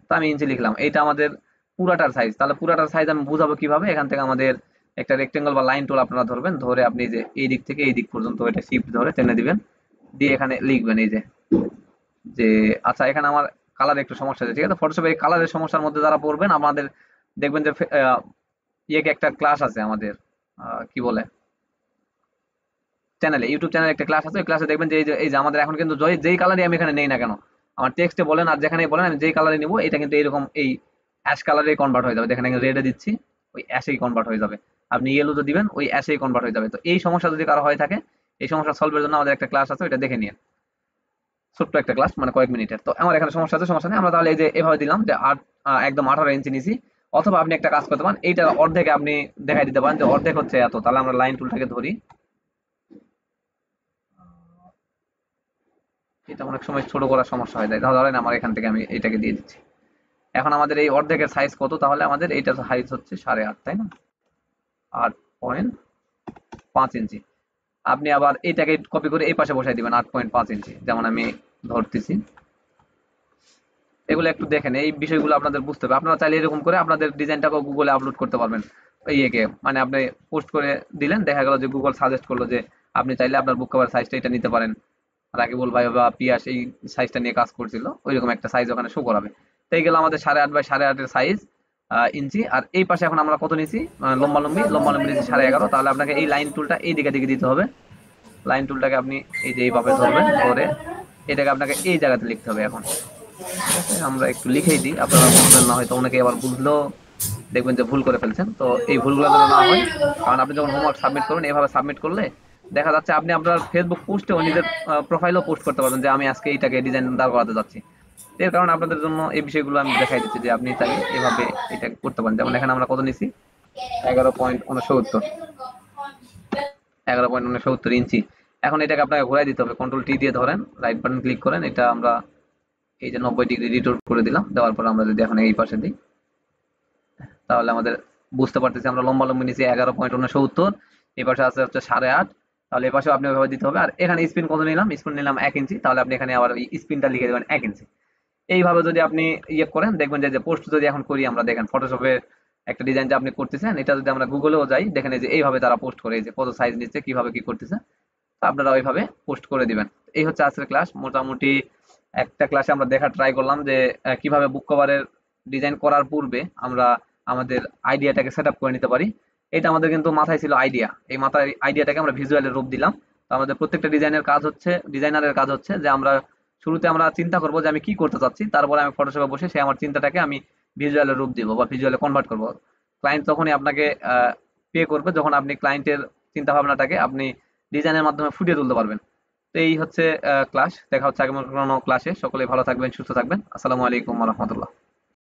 তো আমি ইঞ্চি লিখলাম। এইটা আমাদের পুরাটার সাইজ। তাহলে পুরাটার সাইজ আমি বুঝাবো কিভাবে? এখান থেকে আমাদের একটা রেক্টেঙ্গল বা লাইন টুল আপনারা ধরবেন, ধরে আপনি যে এই দিক থেকে এই দিক পর্যন্ত এটা শিফট ধরে টেনে দিবেন, দিয়ে এখানে লিখবেন এই যে যে আচ্ছা, এখানে আমার কালার একটু সমস্যা আছে, ঠিক আছে? ফটোশপে এই কালারের সমস্যার মধ্যে যারা পড়বেন, আমাদের দেখবেন যে ইয়েকে একটা ক্লাস আছে আমাদের, কি বলে, চ্যানেলে, ইউটিউব চ্যানেলে একটা ক্লাস আছে। ওই ক্লাসে দেখবেন যে এই যে আমাদের এখন কিন্তু যেই কালারই আমি এখানে নেই না কেন, আমার টেক্সটে বলেন আর যেখানেই বলেন, আমি যেই কালারে নিব এটা কিন্তু এরকম এই অ্যাশ কালারে কনভার্ট হয়ে যাবে। দেখেন এখানে রেডে দিচ্ছি, ওই অ্যাশেই কনভার্ট হয়ে যাবে। আপনি ইয়েলোতে দিবেন, ওই অ্যাশেই কনভার্ট হয়ে যাবে। তো এই সমস্যা যদি কারো হয়ে থাকে, এই সমস্যা সলভের জন্য আমাদের একটা ক্লাস আছে, ওইটা দেখে নিন। ছোট্ট একটা ক্লাস, মানে কয়েক মিনিটের। তো আমার এখানে সমস্যা আছে, সমস্যা নেই। আমরা তাহলে এই যে এভাবে দিলাম যে একদম 18 ইঞ্চি নিছি। অথবা আপনি একটা কাজ করতে পারেন, এইটার অর্ধেকে আপনি দেখাই দিতে পারেন যে অর্ধেক হচ্ছে এত। তাহলে আমরা লাইন টুলটাকে ধরি, এটা অনেক সময় ছোট করার সমস্যা হয়ে যায়। ধরেন আমার এখান থেকে আমি এটাকে দিয়ে দিচ্ছি। এখন আমাদের এই অর্ধেকের সাইজ কত? তাহলে আমাদের এইটার সাইজ হচ্ছে 8.5, তাই না? 8.5 ইঞ্চি। আপনি আবার এইটাকে কপি করে এই পাশে বসাই দিবেন 8.5 ইঞ্চি, যেমন আমি ধরতেছি। এগুলো একটু দেখেন, এই বিষয়গুলো আপনাদের বুঝতে হবে। আপনারা চাইলে এরকম করে আপনাদের ডিজাইনটাকেও গুগলে আপলোড করতে পারবেন। ইয়েকে মানে আপনি পোস্ট করে দিলেন, দেখা গেল যে গুগল সাজেস্ট করলো যে আপনি চাইলে আপনার বুক কভার সাইজটা এটা নিতে পারেন। রাকিবুল ভাই বা পিয়াস এই সাইজটা নিয়ে কাজ করছিল, ওইরকম একটা সাইজ ওখানে শো করাবে। তো এই গেল আমাদের 8.5 বাই 8.5 সাইজ ইঞ্চি। আর এই পাশে এখন আমরা কত নিছি? লম্বা লম্বি নিছি 11.5। তাহলে আপনাকে এই লাইন টুলটা এই দিকে দিকে দিতে হবে। লাইন টুলটাকে আপনি এই যে এইভাবে ধরবেন, ধরে এটাকে আপনাকে এই জায়গাতে লিখতে হবে এখন। ঠিক আছে, আমরা একটু লিখেই দিই, আপনারা বুঝবেন না হয়তো, অনেকে আবার বুঝলেও দেখবেন যে ভুল করে ফেলছেন। তো এই ভুলগুলো যেন না হয়, কারণ আপনি যখন হোমওয়ার্ক সাবমিট করবেন, এভাবে সাবমিট করলে দেখা যাচ্ছে আপনি আপনার ফেসবুক পোস্টেও নিজের প্রোফাইলও পোস্ট করতে পারবেন যে আমি আজকে এইটাকে ডিজাইন দাঁড় করাতে যাচ্ছি। এর কারণে আপনাদের জন্য এই বিষয়গুলো আমি দেখাই দিচ্ছি যে আপনি চাইলে এভাবে এটা করতে পারেন। যেমন এখানে আমরা কত নিছি? 11.69, 11.69 ইঞ্চি। এখন এটাকে আপনাকে ঘুরাই দিতে হবে, কন্ট্রোল টি দিয়ে ধরেন, রাইট বাটন ক্লিক করেন, এটা আমরা এই যে 90 ডিগ্রি রিটোট করে দিলাম। দেওয়ার পর আমরা যদি এখন এই পাশে দিই, তাহলে আমাদের বুঝতে পারতেছি আমরা লম্বা নিচে 11.69, এই পাশে আছে হচ্ছে 8.5। তাহলে এই পাশেও আপনি ওইভাবে দিতে হবে। আর এখানে স্পিন কত নিলাম? স্পিন নিলাম 1 ইঞ্চি। তাহলে আপনি এখানে আবার স্পিনটা লিখে দেবেন 1 ইঞ্চি। এইভাবে যদি আপনি ইয়ে করেন, দেখবেন যে পোস্ট যদি এখন করি আমরা, দেখেন ফটোশপে একটা ডিজাইন যে আপনি করতেছেন, এটা যদি আমরা গুগলেও যাই, দেখেন এই যে এইভাবে তারা পোস্ট করে, এই যে কত সাইজ নিচ্ছে, কিভাবে কি করতেছে। তো আপনারা ওইভাবে পোস্ট করে দিবেন। এই হচ্ছে আজকের ক্লাস। মোটামুটি একটা ক্লাসে আমরা দেখা ট্রাই করলাম যে কিভাবে বুক কভারের ডিজাইন করার পূর্বে আমরা আমাদের আইডিয়াটাকে সেট আপ করে নিতে পারি। এটা আমাদের কিন্তু মাথায় ছিল আইডিয়া, এই মাথায় আইডিয়াটাকে আমরা ভিজুয়ালের রূপ দিলাম। তো আমাদের প্রত্যেকটা ডিজাইনারের কাজ হচ্ছে যে আমরা শুরুতে আমরা চিন্তা করব যে আমি কি করতে চাচ্ছি, তারপরে আমি ফটোশপে বসে সেই আমার চিন্তাটাকে আমি ভিজুয়ালের রূপ দিব বা ভিজুয়ালে কনভার্ট করব। ক্লায়েন্ট তখনই আপনাকে পে করবে যখন আপনি ক্লায়েন্টের চিন্তা ভাবনাটাকে আপনি ডিজাইনের মাধ্যমে ফুটিয়ে তুলতে পারবেন। তো এই হচ্ছে ক্লাস। দেখা হচ্ছে আগামী কোনো ক্লাসে। সকলেই ভালো থাকবেন, সুস্থ থাকবেন। আসসালামু আলাইকুম ওয়া রাহমাতুল্লাহ।